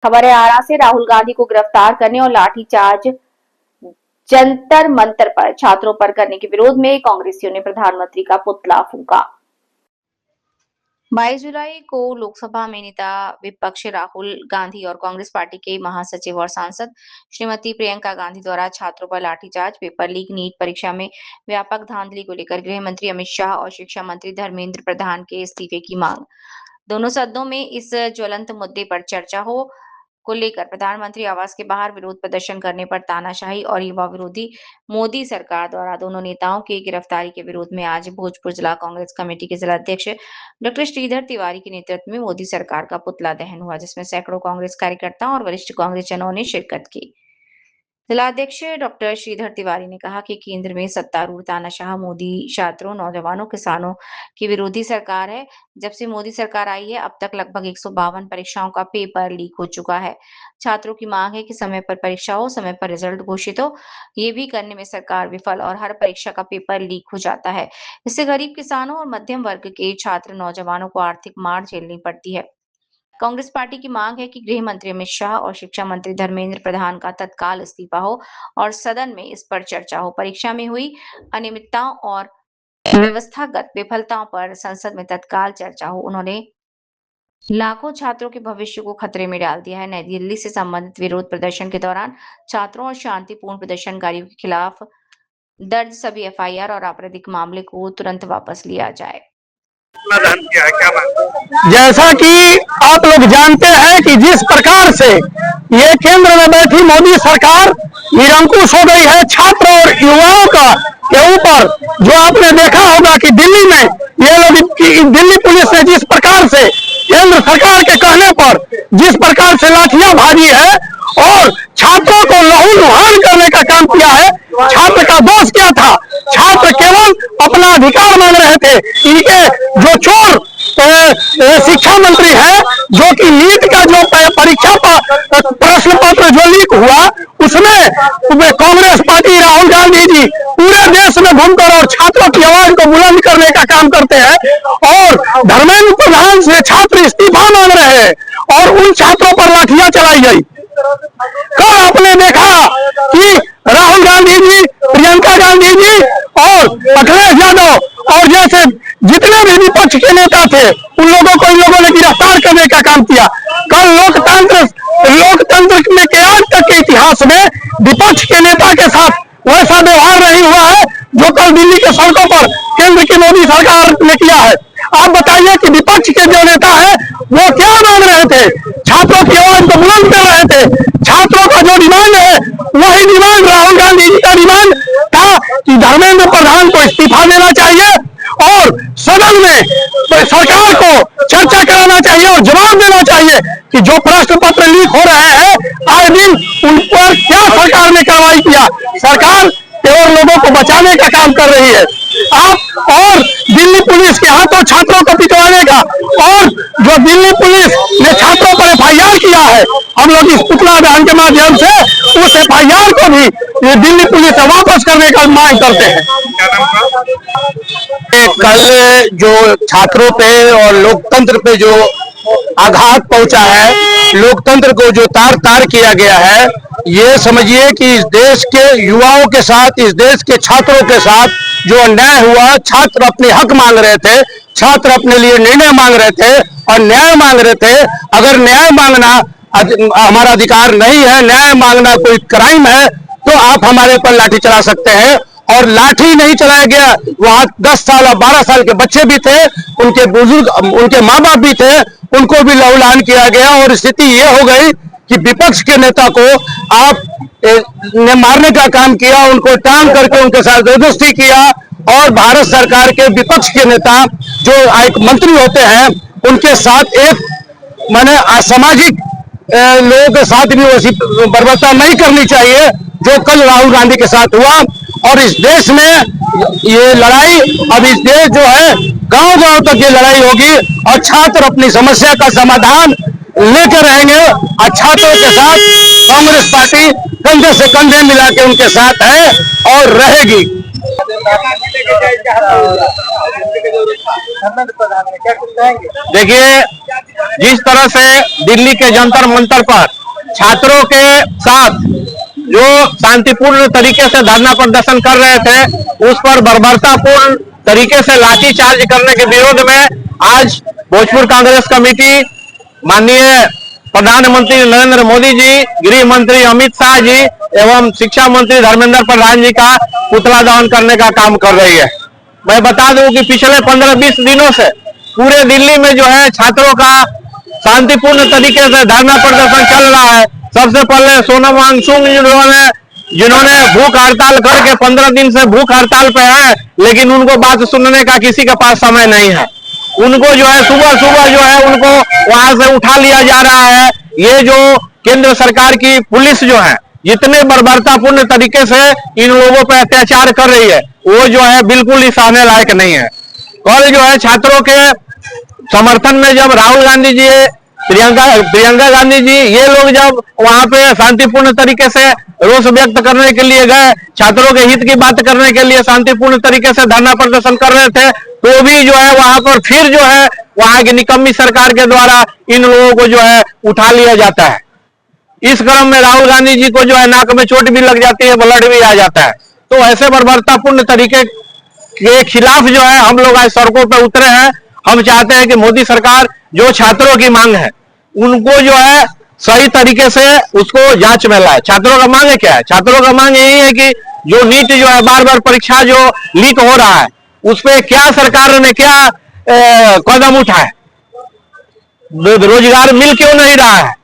खबर है आरा से। राहुल गांधी को गिरफ्तार करने और लाठीचार्ज जंतर मंतर पर छात्रों पर करने के विरोध में कांग्रेसियों ने प्रधानमंत्री का पुतला फूंका। 22 जुलाई को लोकसभा में नेता विपक्ष राहुल गांधी और कांग्रेस पार्टी के महासचिव और सांसद श्रीमती प्रियंका गांधी द्वारा छात्रों पर लाठीचार्ज, पेपर लीक, नीट परीक्षा में व्यापक धांधली को लेकर गृह मंत्री अमित शाह और शिक्षा मंत्री धर्मेंद्र प्रधान के इस्तीफे की मांग। दोनों सदनों में इस ज्वलंत मुद्दे पर चर्चा को लेकर प्रधानमंत्री आवास के बाहर विरोध प्रदर्शन करने पर तानाशाही और युवा विरोधी मोदी सरकार द्वारा दोनों नेताओं की गिरफ्तारी के विरोध में आज भोजपुर जिला कांग्रेस कमेटी के जिला अध्यक्ष डॉक्टर श्रीधर तिवारी के नेतृत्व में मोदी सरकार का पुतला दहन हुआ, जिसमें सैकड़ों कांग्रेस कार्यकर्ताओं और वरिष्ठ कांग्रेसजनों ने शिरकत की। जिलाध्यक्ष डॉक्टर श्रीधर तिवारी ने कहा कि केंद्र में सत्तारूढ़ तानाशाह मोदी छात्रों, नौजवानों, किसानों की विरोधी सरकार है। जब से मोदी सरकार आई है, अब तक लगभग 152 परीक्षाओं का पेपर लीक हो चुका है। छात्रों की मांग है कि समय पर परीक्षा हो, समय पर रिजल्ट घोषित हो। ये भी करने में सरकार विफल और हर परीक्षा का पेपर लीक हो जाता है। इससे गरीब किसानों और मध्यम वर्ग के छात्र, नौजवानों को आर्थिक मार झेलनी पड़ती है। कांग्रेस पार्टी की मांग है कि गृह मंत्री अमित शाह और शिक्षा मंत्री धर्मेंद्र प्रधान का तत्काल इस्तीफा हो और सदन में इस पर चर्चा हो। परीक्षा में हुई अनियमितताओं और व्यवस्थागत विफलताओं पर संसद में तत्काल चर्चा हो। उन्होंने लाखों छात्रों के भविष्य को खतरे में डाल दिया है। नई दिल्ली से संबंधित विरोध प्रदर्शन के दौरान छात्रों और शांतिपूर्ण प्रदर्शनकारियों के खिलाफ दर्ज सभी एफआईआर और आपराधिक मामले को तुरंत वापस लिया जाए। जैसा कि आप लोग जानते हैं कि जिस प्रकार से ये केंद्र में बैठी मोदी सरकार निरंकुश हो गई है छात्र और युवाओं के ऊपर, जो आपने देखा होगा कि दिल्ली में ये लोग, दिल्ली पुलिस ने जिस प्रकार से केंद्र सरकार के कहने पर जिस प्रकार से लाठियां भारी है और छात्रों को लहूलुहान करने का काम किया है। छात्र का दोष क्या था? छात्र केवल अपना अधिकार मांग रहे थे। इनके जो चोर शिक्षा मंत्री है, जो कि नीट का जो परीक्षा प्रश्न पत्र जो लीक हुआ, उसमें कांग्रेस पार्टी राहुल गांधी जी पूरे देश में घूमकर और छात्रों की आवाज को बुलंद करने का काम करते हैं और धर्मेंद्र प्रधान से छात्र इस्तीफा मांग रहे हैं और उन छात्रों पर लाठियां चलाई गई। कल आपने देखा कि राहुल गांधी जी, प्रियंका गांधी जी और अखिलेश यादव और जैसे जितने भी विपक्ष के नेता थे, उन लोगों को इन लोगों ने गिरफ्तार करने का काम किया। कल लोकतंत्र में के आज तक के इतिहास में विपक्ष के नेता के साथ वैसा व्यवहार नहीं हुआ है जो कल दिल्ली के सड़कों पर केंद्र की मोदी सरकार ने किया है। आप बताइए कि विपक्ष के जो नेता है वो क्या मांग रहे थे? छात्रों की आवाज को बुलंद कर रहे थे। छात्रों का जो डिमांड है वही डिमांड राहुल गांधी जी का डिमांड था कि धर्मेंद्र प्रधान को इस्तीफा देना चाहिए और सदन में सरकार को चर्चा कराना चाहिए और जवाब देना चाहिए कि जो प्रश्न पत्र लीक हो रहे हैं आए दिन, उन पर क्या सरकार ने कार्रवाई किया। सरकार केवल लोगों को बचाने का काम कर रही है। आप और दिल्ली पुलिस के हाथों छात्रों को पिटवाने का, और जो दिल्ली पुलिस ने छात्रों पर एफआईआर किया है, हम लोग इस पुतला दहन के माध्यम से उस एफआईआर को भी दिल्ली पुलिस से वापस करने का मांग करते हैं। कल जो छात्रों पे और लोकतंत्र पे जो आघात पहुंचा है, लोकतंत्र को जो तार तार किया गया है, ये समझिए कि इस देश के युवाओं के साथ, इस देश के छात्रों के साथ जो अन्याय हुआ। छात्र अपने हक मांग रहे थे, छात्र अपने लिए निर्णय मांग रहे थे और न्याय मांग रहे थे। अगर न्याय मांगना हमारा अधिकार नहीं है, न्याय मांगना कोई क्राइम है, तो आप हमारे पर लाठी चला सकते हैं। और लाठी नहीं चलाया गया, वहां 10 साल और 12 साल के बच्चे भी थे, उनके बुजुर्ग, उनके माँ बाप भी थे, उनको भी लहूलुहान किया गया। और स्थिति ये हो गई कि विपक्ष के नेता को आप ने मारने का काम किया, उनको टांग करके उनके साथ जबरदस्ती किया। और भारत सरकार के विपक्ष के नेता जो एक मंत्री होते हैं, उनके साथ एक माने असामाजिक लोगों के साथ भी वैसी बर्बरता नहीं करनी चाहिए जो कल राहुल गांधी के साथ हुआ। और इस देश में ये लड़ाई, अब इस देश जो है गांव-गांव तक ये लड़ाई होगी और छात्र अपनी समस्या का समाधान लेकर रहेंगे। और छात्रों के साथ कांग्रेस पार्टी कंधे से कंधे मिला के उनके साथ है और रहेगी। देखिए, जिस तरह से दिल्ली के जंतर मंतर पर छात्रों के साथ जो शांतिपूर्ण तरीके से धरना प्रदर्शन कर रहे थे, उस पर बर्बरतापूर्ण तरीके से लाठीचार्ज करने के विरोध में आज भोजपुर कांग्रेस कमेटी माननीय प्रधानमंत्री नरेंद्र मोदी जी, गृह मंत्री अमित शाह जी एवं शिक्षा मंत्री धर्मेंद्र प्रधान जी का पुतला दहन करने का काम कर रही है। मैं बता दूं कि पिछले 15-20 दिनों से पूरे दिल्ली में जो है छात्रों का शांतिपूर्ण तरीके से धरना प्रदर्शन चल रहा है। सबसे पहले सोनम वांगचुक जिन्होंने भूख हड़ताल करके 15 दिन से भूख हड़ताल पे है, लेकिन उनको बात सुनने का किसी के पास समय नहीं है। उनको जो है सुबह सुबह जो है उनको वहां से उठा लिया जा रहा है। ये जो केंद्र सरकार की पुलिस जो है जितने बर्बरतापूर्ण तरीके से इन लोगों पर अत्याचार कर रही है, वो जो है बिल्कुल ही सहने लायक नहीं है। कल जो है छात्रों के समर्थन में जब राहुल गांधी जी, प्रियंका गांधी जी, ये लोग जब वहां पे शांतिपूर्ण तरीके से रोष व्यक्त करने के लिए गए, छात्रों के हित की बात करने के लिए शांतिपूर्ण तरीके से धरना प्रदर्शन कर रहे थे, तो भी जो है वहां पर फिर जो है वहां की निकम्मी सरकार के द्वारा इन लोगों को जो है उठा लिया जाता है। इस क्रम में राहुल गांधी जी को जो है नाक में चोट भी लग जाती है, ब्लड भी आ जाता है। तो ऐसे बर्बरतापूर्ण तरीके के खिलाफ जो है हम लोग आज सड़कों पर उतरे हैं। हम चाहते हैं कि मोदी सरकार जो छात्रों की मांग है उनको जो है सही तरीके से उसको जांच में लाए। छात्रों का मांग क्या है? छात्रों का मांग यही है कि जो नीट जो है बार बार परीक्षा जो लीक हो रहा है, उस पर क्या सरकार ने क्या कदम उठाए? रोजगार मिल क्यों नहीं रहा है?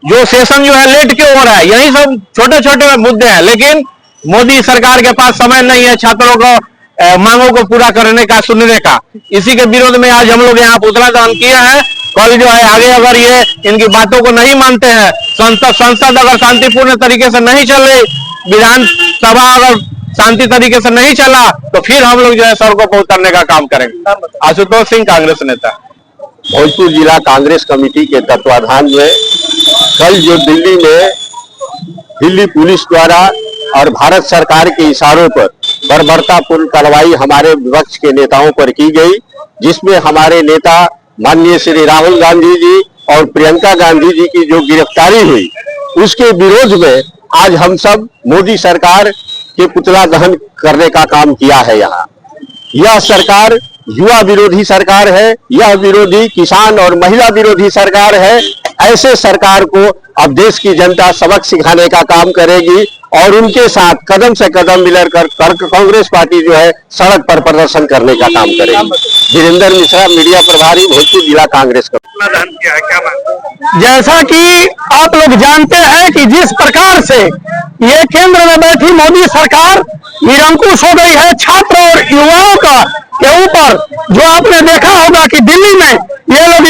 जो सेशन जो है लेट क्यों हो रहा है? यही सब छोटे छोटे मुद्दे हैं, लेकिन मोदी सरकार के पास समय नहीं है छात्रों को मांगों को पूरा करने का, सुनने का। इसी के विरोध में आज हम लोग यहाँ पुतला दहन किया है। कल जो है आगे अगर ये इनकी बातों को नहीं मानते हैं, संसद अगर शांतिपूर्ण तरीके से नहीं चल रही, विधानसभा अगर शांति तरीके से नहीं चला, तो फिर हम लोग जो है सड़कों पर उतरने का काम करेंगे। आशुतोष सिंह, कांग्रेस नेता। भोजपुर जिला कांग्रेस कमेटी के तत्वाधान में कल जो दिल्ली पुलिस द्वारा और भारत सरकार के इशारों पर बर्बरतापूर्ण कार्रवाई हमारे विपक्ष के नेताओं पर की गई, जिसमें हमारे नेता माननीय श्री राहुल गांधी जी और प्रियंका गांधी जी की जो गिरफ्तारी हुई, उसके विरोध में आज हम सब मोदी सरकार के पुतला दहन करने का काम किया है। यहाँ यह सरकार युवा विरोधी सरकार है, यह विरोधी किसान और महिला विरोधी सरकार है। ऐसे सरकार को अब देश की जनता सबक सिखाने का काम करेगी और उनके साथ कदम से कदम मिलाकर कांग्रेस पार्टी जो है सड़क पर प्रदर्शन करने का काम करेगी। वीरेंद्र मिश्रा, मीडिया प्रभारी, भोजपुर जिला कांग्रेस का। जैसा कि आप लोग जानते हैं कि जिस प्रकार से ये केंद्र में बैठी मोदी सरकार निरंकुश हो गई है छात्र और युवाओं का के ऊपर, जो आपने देखा होगा कि दिल्ली में ये लोग,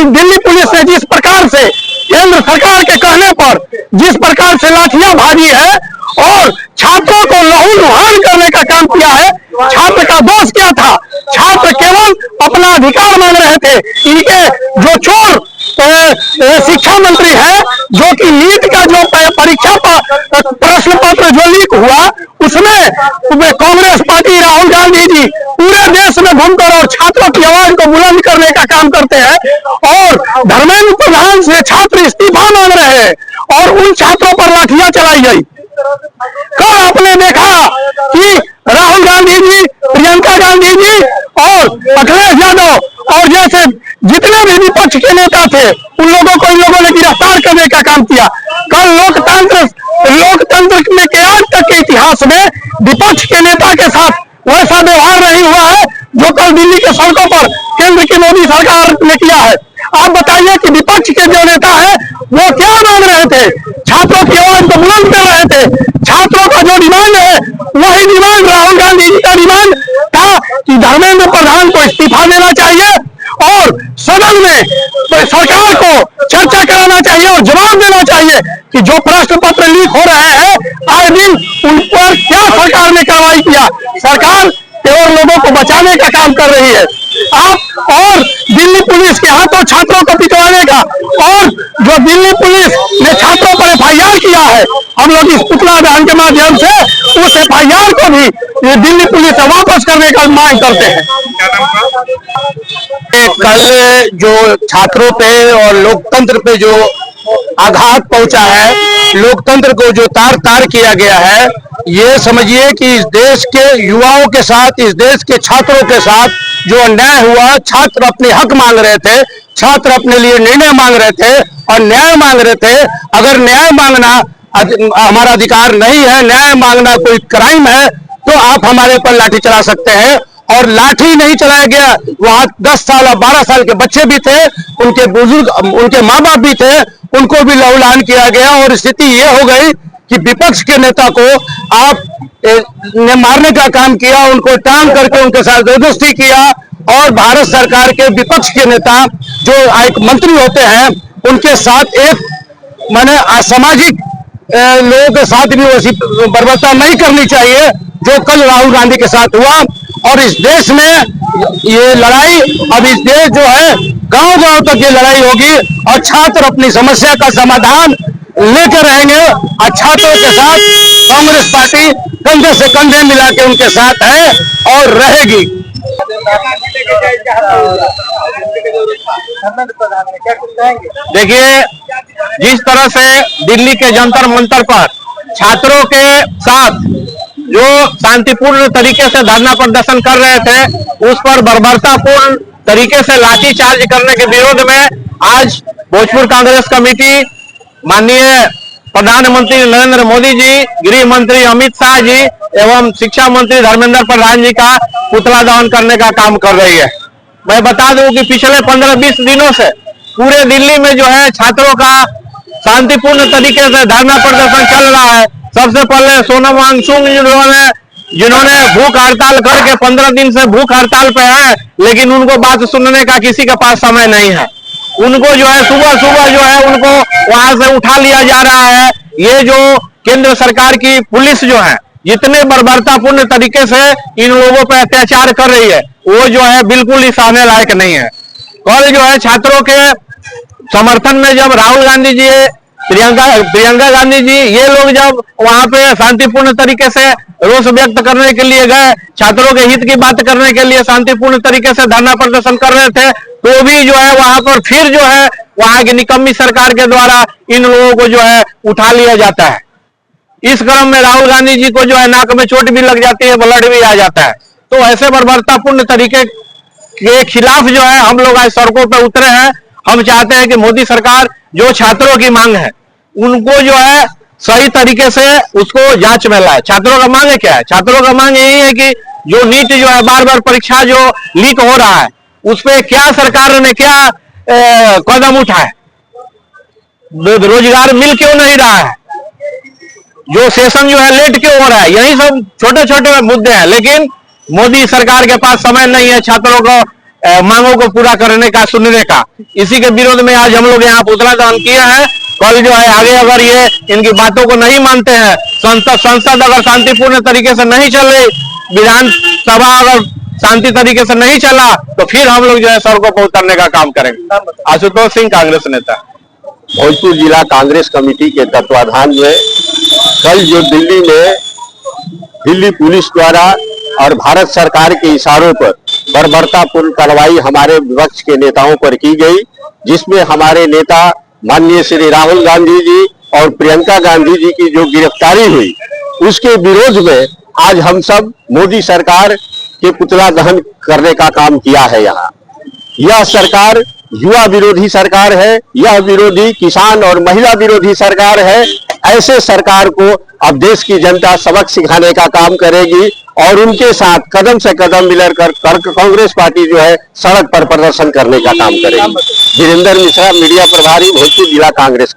दिल्ली पुलिस ने जिस प्रकार से केंद्र सरकार के कहने पर जिस प्रकार से लाठियां भाजी है और छात्रों को लहूलुहान करने का काम किया है। छात्र का दोष क्या था? छात्र केवल अपना अधिकार मांग रहे थे। इनके जो चोर शिक्षा मंत्री है, जो कि नीट का जो परीक्षा प्रश्न पत्र जो लीक हुआ, उसमें कांग्रेस पार्टी राहुल गांधी जी पूरे देश में घूमकर और छात्रों की आवाज को बुलंद करने का काम करते हैं और धर्मेंद्र प्रधान से छात्र इस्तीफा मांग रहे हैं और उन छात्रों पर लाठियां चलाई गई। कल आपने देखा कि राहुल गांधी जी, प्रियंका गांधी जी और अखिलेश यादव और जैसे जितने भी विपक्ष के नेता थे, उन लोगों को इन लोगों ने गिरफ्तार करने का काम किया। कल लोकतंत्र में के आज तक के इतिहास में विपक्ष के नेता के साथ वैसा व्यवहार नहीं हुआ है जो कल दिल्ली के सड़कों पर केंद्र की मोदी सरकार ने किया है। आप बताइए कि विपक्ष के जो नेता है वो क्या मांग रहे थे? छात्रों की आवाज को बुलंद कर रहे थे। छात्रों का जो डिमांड है वही डिमांड राहुल गांधी जी का डिमांड था कि धर्मेंद्र प्रधान को इस्तीफा देना चाहिए और सदन में सरकार को चर्चा कराना चाहिए और जवाब देना चाहिए कि जो प्रश्न पत्र लीक हो रहे हैं आए दिन उन पर क्या सरकार ने कार्रवाई किया। सरकार केवल लोगों को बचाने का काम कर रही है। आप और दिल्ली पुलिस के हाथों छात्रों को पिटवाने का, और जो दिल्ली पुलिस ने छात्रों पर FIR किया है, हम लोग इस पुतला दहन के माध्यम से उस FIR को भी दिल्ली पुलिस से वापस करने का मांग करते हैं। देखिए, कल जो छात्रों पे और लोकतंत्र पे जो आघात पहुंचा है, लोकतंत्र को जो तार तार किया गया है, ये समझिए कि इस देश के युवाओं के साथ, इस देश के छात्रों के साथ जो अन्याय हुआ। छात्र अपने हक मांग रहे थे, छात्र अपने लिए निर्णय मांग रहे थे और न्याय मांग रहे थे। अगर न्याय मांगना हमारा अधिकार नहीं है, न्याय मांगना कोई क्राइम है, तो आप हमारे पर लाठी चला सकते हैं। और लाठी नहीं चलाया गया, वहां 10 साल और 12 साल के बच्चे भी थे, उनके बुजुर्ग, उनके माँ बाप भी थे, उनको भी लहूलुहान किया गया। और स्थिति ये हो गई कि विपक्ष के नेता को आप ने मारने का काम किया, उनको टांग करके उनके साथ जबरदस्ती किया। और भारत सरकार के विपक्ष के नेता जो एक मंत्री होते हैं, उनके साथ एक माने असामाजिक लोगों के साथ भी वैसी बर्बरता नहीं करनी चाहिए जो कल राहुल गांधी के साथ हुआ। और इस देश में ये लड़ाई, अब इस देश जो है गांव-गांव तक ये लड़ाई होगी और छात्र अपनी समस्या का समाधान लेकर रहेंगे। और छात्रों के साथ कांग्रेस पार्टी कंधे से कंधे मिला के उनके साथ है और रहेगी। देखिए, जिस तरह से दिल्ली के जंतर मंतर पर छात्रों के साथ जो शांतिपूर्ण तरीके से धरना प्रदर्शन कर रहे थे, उस पर बर्बरतापूर्ण तरीके से लाठीचार्ज करने के विरोध में आज भोजपुर कांग्रेस कमेटी माननीय प्रधानमंत्री नरेंद्र मोदी जी, गृह मंत्री अमित शाह जी एवं शिक्षा मंत्री धर्मेंद्र प्रधान जी का पुतला दहन करने का काम कर रही है। मैं बता दूं कि पिछले 15-20 दिनों से पूरे दिल्ली में जो है छात्रों का शांतिपूर्ण तरीके से धरना प्रदर्शन चल रहा है। सबसे पहले सोनम वांगचुक जिन्होंने भूख हड़ताल करके 15 दिन से भूख हड़ताल पे है, लेकिन उनको बात सुनने का किसी के पास समय नहीं है। उनको जो है सुबह सुबह जो है उनको वहां से उठा लिया जा रहा है। ये जो केंद्र सरकार की पुलिस जो है जितने बर्बरतापूर्ण तरीके से इन लोगों पर अत्याचार कर रही है, वो जो है बिल्कुल ही सहने लायक नहीं है। कल जो है छात्रों के समर्थन में जब राहुल गांधी जी, प्रियंका गांधी जी, ये लोग जब वहां पे शांतिपूर्ण तरीके से रोष व्यक्त करने के लिए गए, छात्रों के हित की बात करने के लिए शांतिपूर्ण तरीके से धरना प्रदर्शन कर रहे थे, तो भी जो है वहां पर फिर जो है वहां की निकम्मी सरकार के द्वारा इन लोगों को जो है उठा लिया जाता है। इस क्रम में राहुल गांधी जी को जो है नाक में चोट भी लग जाती है, ब्लड भी आ जाता है। तो ऐसे बर्बरतापूर्ण तरीके के खिलाफ जो है हम लोग आज सड़कों पर उतरे हैं। हम चाहते हैं कि मोदी सरकार जो छात्रों की मांग है उनको जो है सही तरीके से उसको जांच में लाए। छात्रों का मांग क्या है? छात्रों का मांग यही है कि जो नीट जो है बार-बार परीक्षा जो लीक हो रहा है, उस पर क्या सरकार ने क्या कदम उठाए, रोजगार मिल क्यों नहीं रहा है, जो सेशन जो है लेट क्यों हो रहा है, यही सब छोटे छोटे मुद्दे हैं। लेकिन मोदी सरकार के पास समय नहीं है छात्रों को मांगों को पूरा करने का, सुनने का। इसी के विरोध में आज हम लोग यहाँ पुतला दहन किया है। कल जो है आगे अगर ये इनकी बातों को नहीं मानते हैं, संसद अगर शांतिपूर्ण तरीके से नहीं चल रही, विधानसभा अगर शांति तरीके से नहीं चला, तो फिर हम लोग जो है सड़कों पर उतरने का काम करेंगे। आशुतोष सिंह, कांग्रेस नेता। भोजपुर जिला कांग्रेस कमेटी के तत्वाधान में कल जो दिल्ली में दिल्ली पुलिस द्वारा और भारत सरकार के इशारों पर बर्बरतापूर्ण कार्रवाई हमारे विपक्ष के नेताओं पर की गई, जिसमें हमारे नेता माननीय श्री राहुल गांधी जी और प्रियंका गांधी जी की जो गिरफ्तारी हुई, उसके विरोध में आज हम सब मोदी सरकार के पुतला दहन करने का काम किया है। यहाँ यह सरकार युवा विरोधी सरकार है, यह विरोधी किसान और महिला विरोधी सरकार है। ऐसे सरकार को अब देश की जनता सबक सिखाने का काम करेगी और उनके साथ कदम से कदम मिलकर कांग्रेस पार्टी जो है सड़क पर प्रदर्शन करने का काम करेगी। वीरेंद्र मिश्रा, मीडिया प्रभारी, भोजपुर जिला कांग्रेस।